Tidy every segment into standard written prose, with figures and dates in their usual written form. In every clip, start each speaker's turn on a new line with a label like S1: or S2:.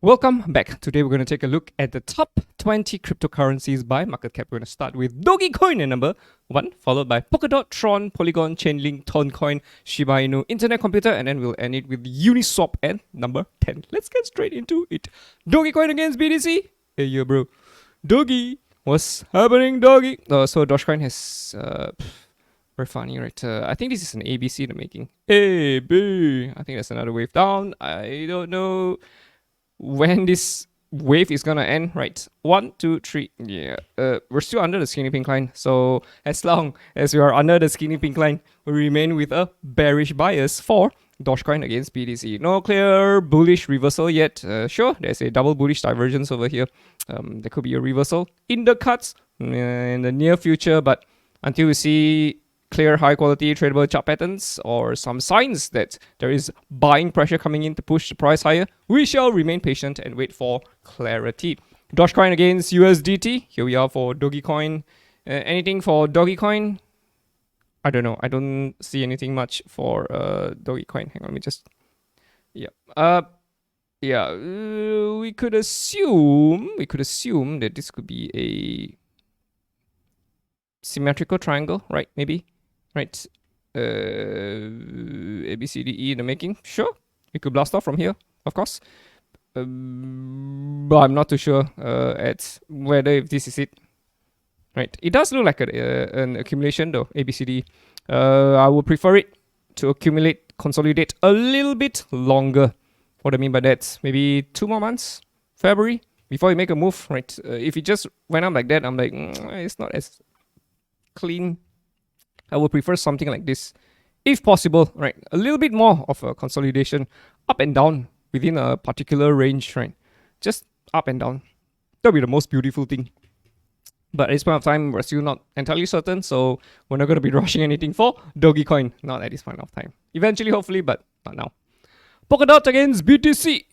S1: Welcome back. Today we're going to take a look at the top 20 cryptocurrencies by market cap. We're going to start with Dogecoin at number 1, followed by Polkadot, Tron, Polygon, Chainlink, TONToncoin, SHIB Inu, Internet Computer, and then we'll end it with Uniswap at number 10. Let's get straight into it. Dogecoin against BTC. Hey, yo, bro. Doge. What's happening, Doge? So Dogecoin has... very funny, right? I think this is an ABC in the making. A, B. I think that's another wave down. I don't know when this wave is gonna end, right? 1, 2, 3. Yeah, we're still under the skinny pink line. So as long as we are under the skinny pink line, we remain with a bearish bias for Dogecoin against BTC. No clear bullish reversal yet. Sure, there's a double bullish divergence over here. There could be a reversal in the cuts in the near future, but until we see clear high quality tradable chart patterns or some signs that there is buying pressure coming in to push the price higher, we shall remain patient and wait for clarity. Dogecoin against USDT. Here we are for Dogecoin. Anything for Dogecoin? I don't know. I don't see anything much for Dogecoin. Hang on, let me just... Yeah. We could assume that this could be a symmetrical triangle, right? Maybe. Right, A, B, C, D, E in the making. Sure, we could blast off from here, of course. But I'm not too sure at whether if this is it. Right, it does look like an accumulation though, A, B, C, D. I would prefer it to consolidate a little bit longer. What I mean by that, maybe 2 more months, February, before you make a move, right? If it just went up like that, I'm like, it's not as clean. I would prefer something like this, if possible, right? A little bit more of a consolidation, up and down within a particular range, right? Just up and down. That'll be the most beautiful thing. But at this point of time, we're still not entirely certain, so we're not going to be rushing anything for Dogecoin. Not at this point of time. Eventually, hopefully, but not now. Polkadot against BTC.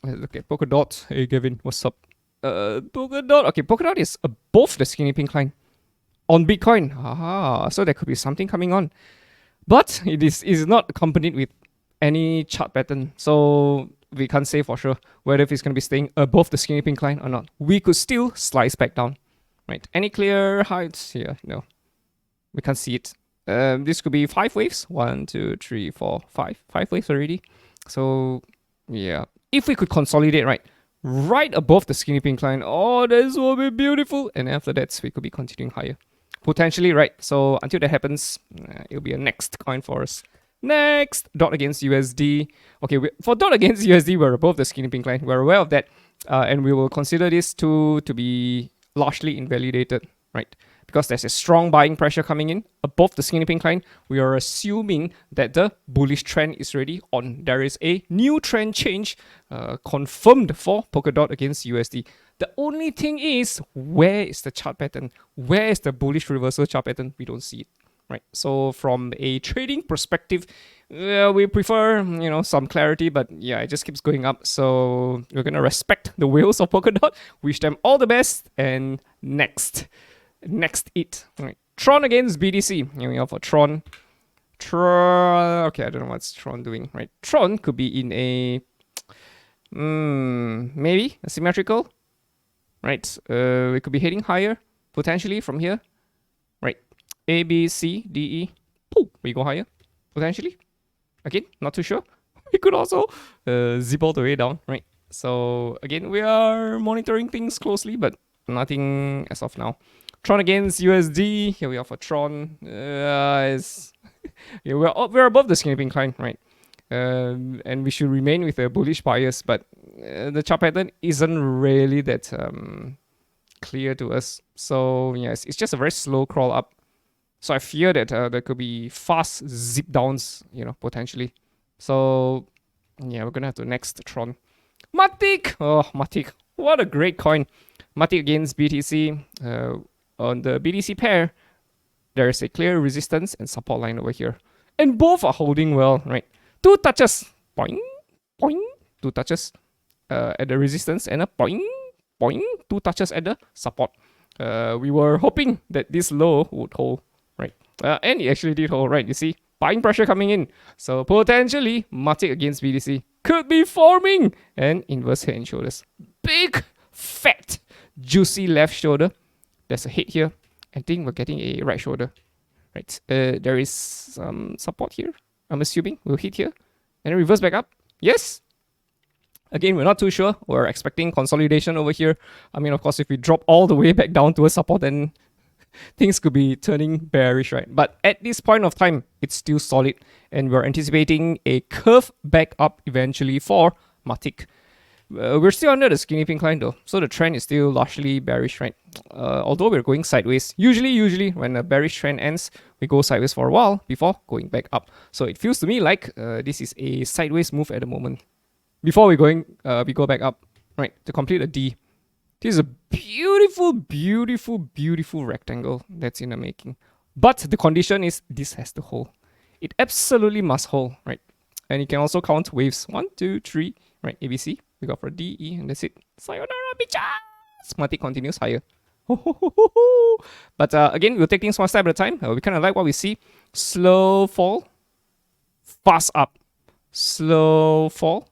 S1: Let's look at Polkadot. Hey, Gavin, what's up? Polkadot. Okay, Polkadot is above the skinny pink line on Bitcoin. So there could be something coming on. But it is not accompanied with any chart pattern. So we can't say for sure whether it's going to be staying above the skinny pink line or not. We could still slice back down. Right? Any clear heights here? No. We can't see it. This could be 5 waves. 1, 2, 3, 4, 5. 5 waves already. So yeah. If we could consolidate right above the skinny pink line, oh, this will be beautiful. And after that, we could be continuing higher. Potentially, right? So until that happens, it'll be a next coin for us. Next, DOT against USD. Okay, for DOT against USD, we're above the skinny pink line. We're aware of that. And we will consider this to be largely invalidated, right? Because there's a strong buying pressure coming in above the skinny pink line. We are assuming that the bullish trend is already on. There is a new trend change confirmed for Polkadot against USD. The only thing is, where is the chart pattern? Where is the bullish reversal chart pattern? We don't see it, right? So from a trading perspective, we prefer, some clarity, but yeah, it just keeps going up. So we're going to respect the whales of Polkadot, wish them all the best, and next it. Right. Tron against BTC. Here we are for Tron. Okay, I don't know what's Tron doing, right? Tron could be in a, maybe a symmetrical, right? We could be heading higher, potentially from here, right? A, B, C, D, E. Pooh, we go higher, potentially. Again, not too sure. We could also zip all the way down, right? So again, we are monitoring things closely, but nothing as of now. Tron against USD. Here we are for Tron. Yeah, we're above the skinny pink line, right? And we should remain with a bullish bias, but the chart pattern isn't really that clear to us. So yes, it's just a very slow crawl up. So I fear that there could be fast zip downs, potentially. So yeah, we're gonna have to next Tron. MATIC. Oh, MATIC. What a great coin. MATIC against BTC. On the BTC pair, there is a clear resistance and support line over here. And both are holding well, right? 2 touches, boing, boing, 2 touches at the resistance, and a boing, boing, 2 touches at the support. We were hoping that this low would hold, right? And it actually did hold, right? You see, buying pressure coming in. So potentially, MATIC against BTC could be forming an inverse head and shoulders. Big, fat, juicy left shoulder. There's a head here. I think we're getting a right shoulder. Right. There is some support here. I'm assuming we'll hit here. And then reverse back up. Yes. Again, we're not too sure. We're expecting consolidation over here. I mean, of course, if we drop all the way back down towards support, then things could be turning bearish, right? But at this point of time, it's still solid. And we're anticipating a curve back up eventually for MATIC. We're still under the skinny pink line though. So the trend is still largely bearish, right? Although we're going sideways. Usually when a bearish trend ends, we go sideways for a while before going back up. So it feels to me like this is a sideways move at the moment. Before we go back up, right? To complete a D. This is a beautiful, beautiful, beautiful rectangle that's in the making. But the condition is this has to hold. It absolutely must hold, right? And you can also count waves. 1, 2, 3, right? ABC. We go for D, E, and that's it. Sayonara, bitches! MATIC continues higher. But again, we'll take things one step at a time. We kind of like what we see. Slow fall, fast up. Slow fall,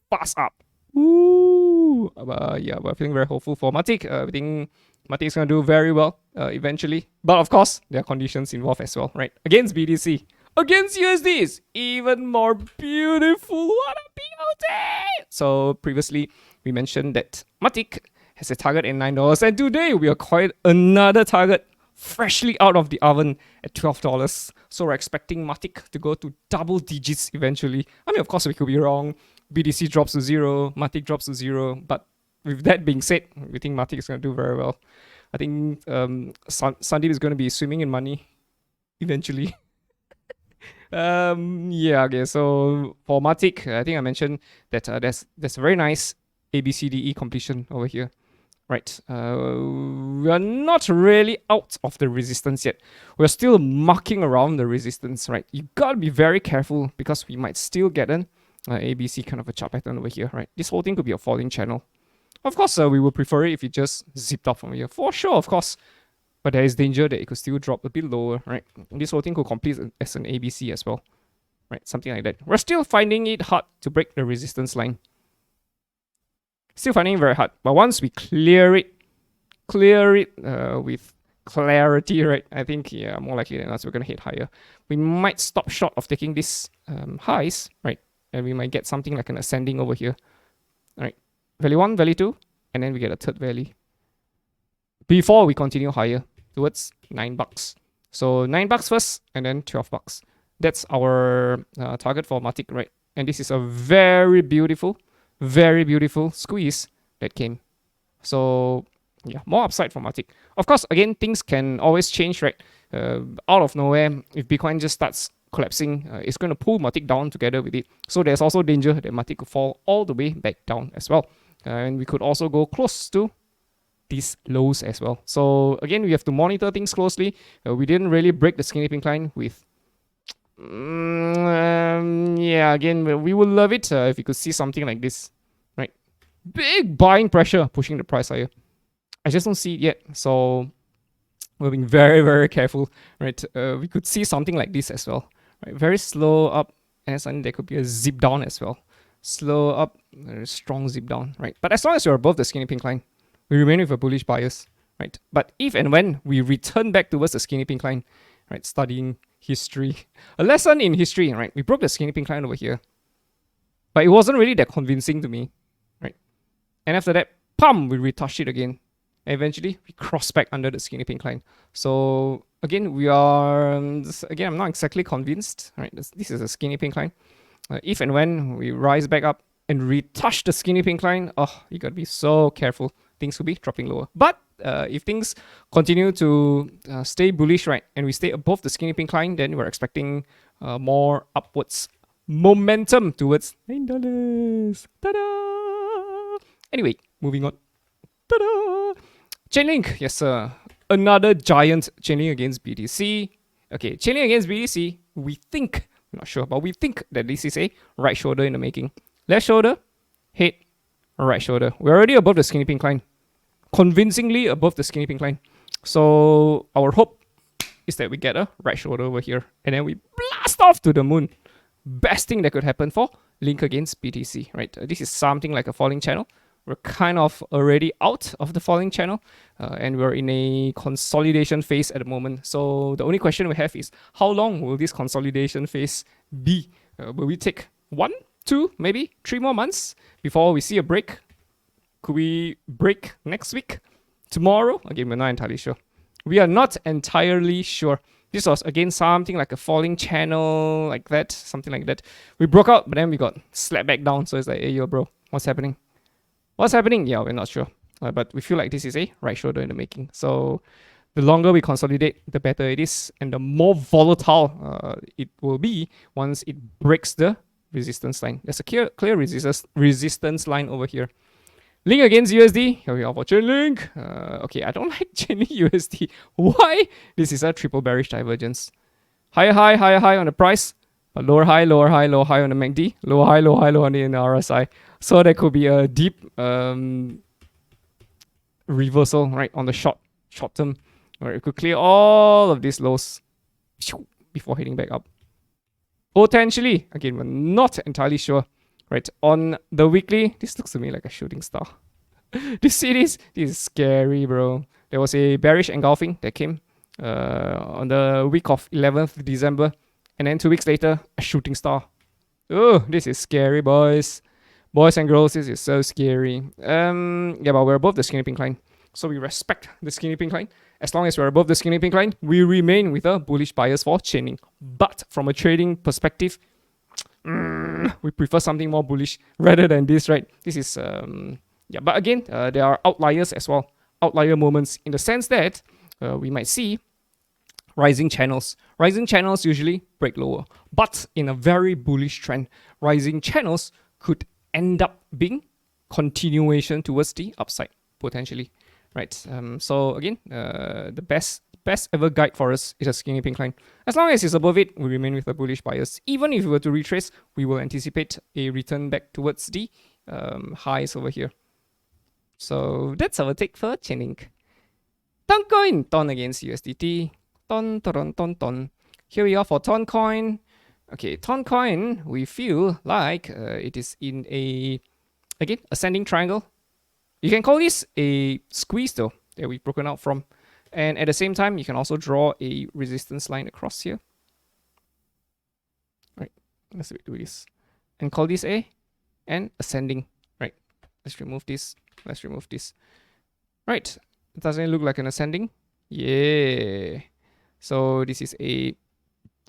S1: fast up. Ooh. Yeah, we're feeling very hopeful for MATIC. I think MATIC is going to do very well eventually. But of course, there are conditions involved as well, right? Against BTC. Against USD is even more beautiful. What a beauty! So previously, we mentioned that MATIC has a target at $9. And today, we acquired another target freshly out of the oven at $12. So we're expecting MATIC to go to double digits eventually. I mean, of course, we could be wrong. BTC drops to 0, MATIC drops to 0. But with that being said, we think MATIC is going to do very well. I think Sandeep is going to be swimming in money eventually. Yeah, okay, so for MATIC, I think I mentioned that there's a very nice ABCDE completion over here, right? We are not really out of the resistance yet. We're still mucking around the resistance, right? You gotta be very careful because we might still get an ABC kind of a chart pattern over here, right? This whole thing could be a falling channel. Of course, we would prefer it if it just zipped up from here, for sure, of course. But there is danger that it could still drop a bit lower, right? This whole thing could complete as an ABC as well, right? Something like that. We're still finding it hard to break the resistance line. Still finding it very hard. But once we clear it with clarity, right? I think, yeah, more likely than not, we're going to hit higher. We might stop short of taking these highs, right? And we might get something like an ascending over here, right? Value 1, value 2, and then we get a third value. Before we continue higher towards $9. So $9 first and then $12. That's our target for MATIC, right? And this is a very beautiful squeeze that came. So yeah, more upside for MATIC. Of course, again, things can always change, right? Out of nowhere, if Bitcoin just starts collapsing, it's going to pull MATIC down together with it. So there's also danger that MATIC could fall all the way back down as well. And we could also go close to these lows as well. So again, we have to monitor things closely. We didn't really break the skinny pink line with yeah, again, we would love it if you could see something like this, right? Big buying pressure pushing the price higher. I just don't see it yet, so we're being very, very careful, right? We could see something like this as well, right? Very slow up, and suddenly there could be a zip down as well. Slow up, strong zip down, right? But as long as you're above the skinny pink line, we remain with a bullish bias, right? But if and when we return back towards the skinny pink line, right, studying history, a lesson in history, right? We broke the skinny pink line over here, but it wasn't really that convincing to me, right? And after that, pum, we retouched it again. And eventually, we crossed back under the skinny pink line. So again, we are, again, I'm not exactly convinced, right? This is a skinny pink line. If and when we rise back up and retouch the skinny pink line, oh, you gotta be so careful. Things will be dropping lower. But if things continue to stay bullish, right, and we stay above the skinny pink line, then we're expecting more upwards momentum towards $9. Ta-da! Anyway, moving on. Ta-da! Chainlink, yes sir. Another giant Chainlink against BTC. Okay, Chainlink against BTC, we think, I'm not sure, but we think that this is a right shoulder in the making. Left shoulder, head, right shoulder. We're already above the skinny pink line. Convincingly above the skinny pink line. So our hope is that we get a right shoulder over here. And then we blast blast off to the moon. Best thing that could happen for Link against BTC, right? This is something like a falling channel. We're kind of already out of the falling channel, and we're in a consolidation phase at the moment. So the only question we have is, how long will this consolidation phase be? Will we take 1, 2, maybe 3 more months before we see a break? Could we break next week? Tomorrow? Again, we're not entirely sure. We are not entirely sure. This was, again, something like a falling channel, like that, something like that. We broke out, but then we got slapped back down. So it's like, hey, yo, bro, what's happening? What's happening? Yeah, we're not sure. But we feel like this is a right shoulder in the making. So the longer we consolidate, the better it is. And the more volatile it will be once it breaks the resistance line. There's a clear resistance line over here. Link against USD. Here we are for Chainlink. Okay, I don't like Chainlink USD. Why? This is a triple bearish divergence. Higher high on the price. But lower high on the MACD. Lower high on the RSI. So there could be a deep reversal, right, on the short term. Where it could clear all of these lows before heading back up. Potentially. Again, we're not entirely sure. Right, on the weekly, this looks to me like a shooting star. Do you see this? This is scary, bro. There was a bearish engulfing that came on the week of 11th December. And then 2 weeks later, a shooting star. Oh, this is scary, boys. Boys and girls, this is so scary. Yeah, but we're above the skinny pink line. So we respect the skinny pink line. As long as we're above the skinny pink line, we remain with a bullish bias for chaining. But from a trading perspective, we prefer something more bullish rather than this, right? This is, yeah, but again, there are outliers as well. Outlier moments in the sense that we might see rising channels. Rising channels usually break lower. But in a very bullish trend, rising channels could end up being continuation towards the upside, potentially, right? So again, the best ever guide for us is a skinny pink line. As long as it's above it, we remain with a bullish bias. Even if we were to retrace, we will anticipate a return back towards the highs over here. So that's our take for Chainlink. TONToncoin, TON against USDT. Ton. Here we are for TONToncoin. Okay, TONToncoin, we feel like it is in a, again, ascending triangle. You can call this a squeeze though, that we've broken out from. And at the same time, you can also draw a resistance line across here. Right, let's do this. And call this an ascending. Right, let's remove this. Right, doesn't it look like an ascending? Yeah. So this is a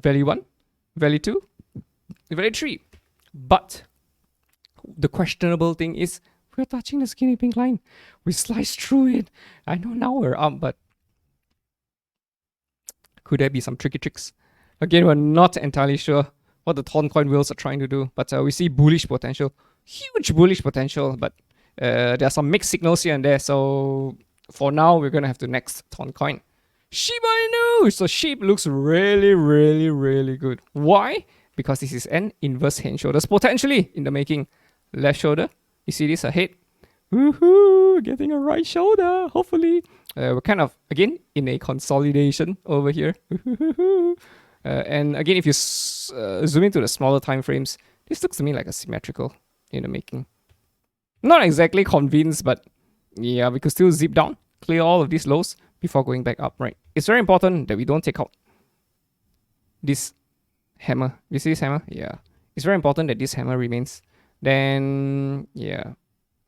S1: value 1, value 2, value 3. But the questionable thing is, we're touching the skinny pink line. We sliced through it. I know now we're up, but could there be some tricky tricks? Again, we're not entirely sure what the TONToncoin wheels are trying to do, but we see bullish potential, huge bullish potential, but there are some mixed signals here and there. So for now, we're going to have to next TONToncoin. Shiba Inu! So SHIB looks really good. Why? Because this is an inverse hand shoulders potentially in the making. Left shoulder, you see this ahead. Woohoo! Getting a right shoulder, hopefully. We're kind of, again, in a consolidation over here. And again, if you zoom into the smaller time frames, this looks to me like a symmetrical in the making. Not exactly convinced, but yeah, we could still zip down, clear all of these lows before going back up, right? It's very important that we don't take out this hammer. You see this hammer? Yeah. It's very important that this hammer remains. Then, yeah,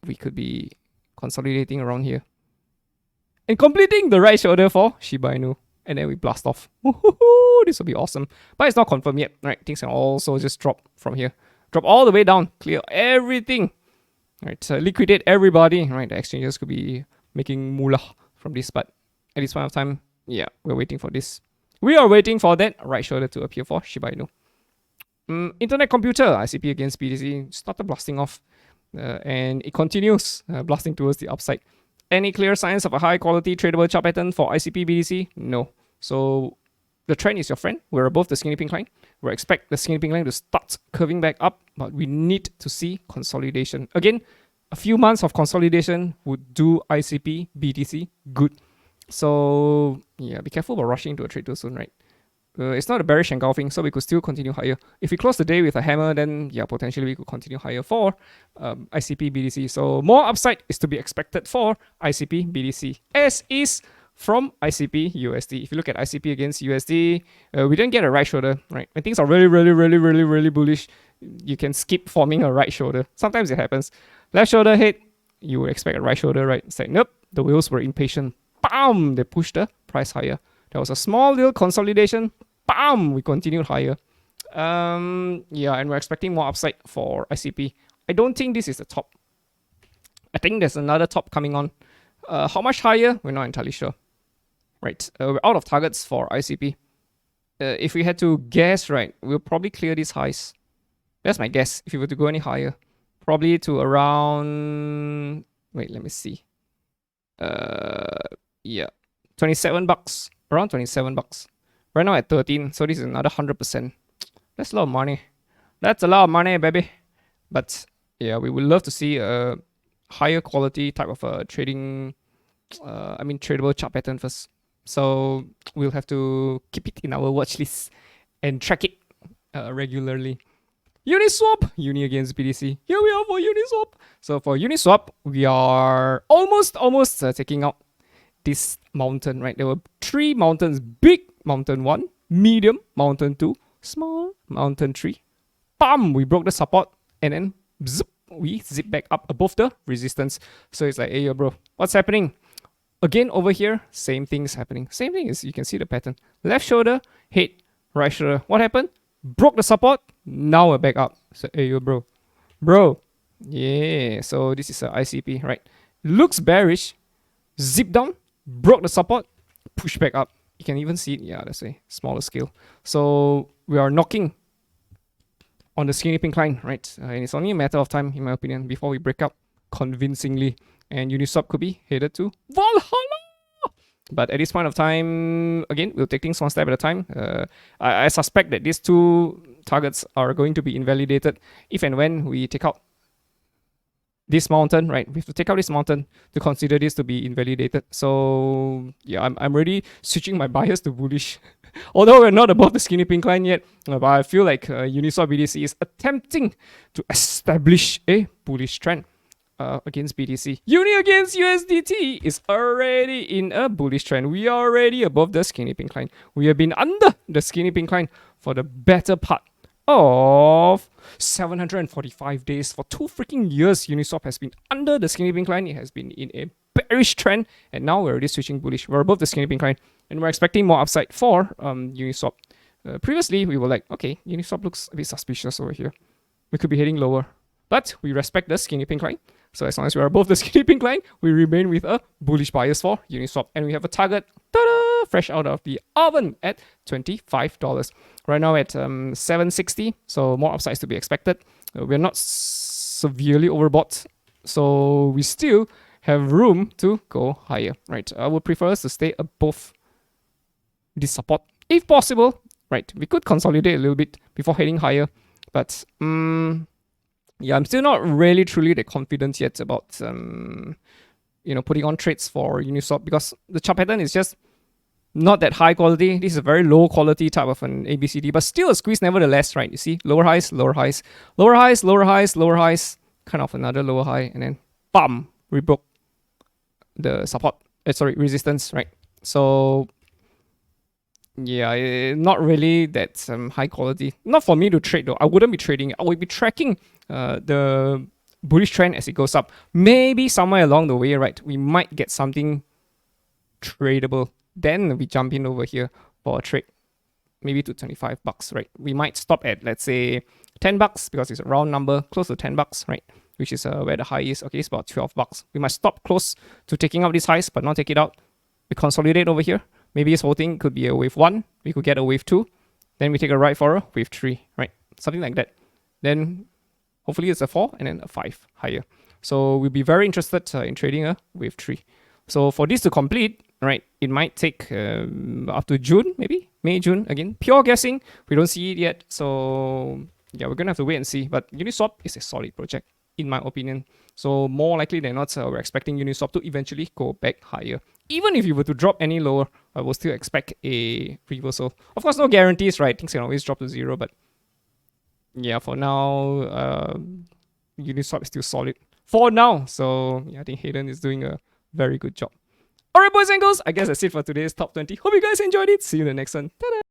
S1: we could be consolidating around here. And completing the right shoulder for Shiba Inu. And then we blast off. This will be awesome. But it's not confirmed yet, right? Things can also just drop from here. Drop all the way down. Clear everything. Right, so liquidate everybody. Right, the exchanges could be making moolah from this. But at this point of time, yeah, we're waiting for this. We are waiting for that right shoulder to appear for Shiba Inu. Internet Computer, ICP against BTC, started blasting off. And it continues blasting towards the upside. Any clear signs of a high quality tradable chart pattern for ICP BTC? No. So the trend is your friend. We're above the skinny pink line. We expect the skinny pink line to start curving back up, but we need to see consolidation. Again, a few months of consolidation would do ICP BTC good. So yeah, be careful about rushing into a trade too soon, right? It's not a bearish engulfing, so we could still continue higher. If we close the day with a hammer, then yeah, potentially we could continue higher for ICP BDC. So more upside is to be expected for ICP BDC, as is from ICP USD. If you look at ICP against USD, we didn't get a right shoulder, right? When things are really bullish, you can skip forming a right shoulder. Sometimes it happens. Left shoulder hit, you would expect a right shoulder, right? It's like, nope, the wheels were impatient. Bam! They pushed the price higher. There was a small little consolidation. Bam! We continued higher. Yeah, and we're expecting more upside for ICP. I don't think this is the top. I think there's another top coming on. How much higher? We're not entirely sure. Right, we're out of targets for ICP. If we had to guess, right, we'll probably clear these highs. That's my guess. If we were to go any higher, probably to around. Wait, let me see. Yeah, $27. Around $27. Right now at 13, so this is another 100%. That's a lot of money. That's a lot of money, baby. But yeah, we would love to see a higher quality type of trading. Tradable chart pattern first. So we'll have to keep it in our watch list and track it regularly. Uniswap, Uni against BTC. Here we are for Uniswap. So for Uniswap, we are almost taking out this mountain, right? There were 3 mountains: big mountain 1, medium mountain 2, small mountain 3. Bam! We broke the support and then zip, we zip back up above the resistance. So it's like, hey, yo, bro, what's happening? Again, over here, same thing is happening. Same thing is, you can see the pattern. Left shoulder, hit, right shoulder. What happened? Broke the support. Now we're back up. So, hey, yo, bro. Yeah, so this is a ICP, right? Looks bearish. Zip down, broke the support, push back up. You can even see it, yeah, let's say, smaller scale. So we are knocking on the skinny pink line, right? And it's only a matter of time, in my opinion, before we break up convincingly. And Uniswap could be headed to Valhalla. But at this point of time, again, we'll take things one step at a time. I suspect that these 2 targets are going to be invalidated if and when we take out this mountain, right? We have to take out this mountain to consider this to be invalidated. So yeah, I'm already switching my bias to bullish. Although we're not above the skinny pink line yet, but I feel like Uniswap BTC is attempting to establish a bullish trend against BTC. Uni against USDT is already in a bullish trend. We are already above the skinny pink line. We have been under the skinny pink line for the better part of 745 days. For 2 freaking years, Uniswap has been under the skinny pink line. It has been in a bearish trend, and now we're already switching bullish. We're above the skinny pink line, and we're expecting more upside for Uniswap. Previously, we were like, okay, Uniswap looks a bit suspicious over here. We could be heading lower, but we respect the skinny pink line. So as long as we are above the skinny pink line, we remain with a bullish bias for Uniswap. And we have a target, ta-da, fresh out of the oven at $25. Right now at 760, so more upsides to be expected. We're not severely overbought, so we still have room to go higher, right? I would prefer us to stay above this support, if possible, right? We could consolidate a little bit before heading higher, but yeah, I'm still not really truly that confident yet about putting on trades for Uniswap, because the chart pattern is just not that high quality. This is a very low quality type of an ABCD, but still a squeeze nevertheless, right? You see, lower highs, lower highs, lower highs, lower highs, lower highs, kind of another lower high, and then bam, we broke the support, resistance, right? So yeah, not really that high quality. Not for me to trade though. I wouldn't be trading. I would be tracking the bullish trend as it goes up. Maybe somewhere along the way, right, we might get something tradable. Then we jump in over here for a trade, maybe to $25, right? We might stop at, let's say, $10 because it's a round number, close to $10, right? Which is where the high is. Okay, it's about $12. We might stop close to taking out these highs, but not take it out. We consolidate over here. Maybe this whole thing could be a wave 1. We could get a wave 2. Then we take a right for a wave 3, right? Something like that. Then hopefully it's a 4 and then a 5 higher. So we'll be very interested in trading a wave 3. So for this to complete, right, it might take up to June, maybe May, June. Again, pure guessing. We don't see it yet. So yeah, we're going to have to wait and see. But Uniswap is a solid project, in my opinion. So more likely than not, we're expecting Uniswap to eventually go back higher. Even if you were to drop any lower, I will still expect a reversal. Of course, no guarantees, right? Things can always drop to zero, but yeah, for now, Uniswap is still solid for now. So yeah, I think Hayden is doing a very good job. Alright, boys and girls, I guess that's it for today's top 20. Hope you guys enjoyed it. See you in the next one. Ta-da!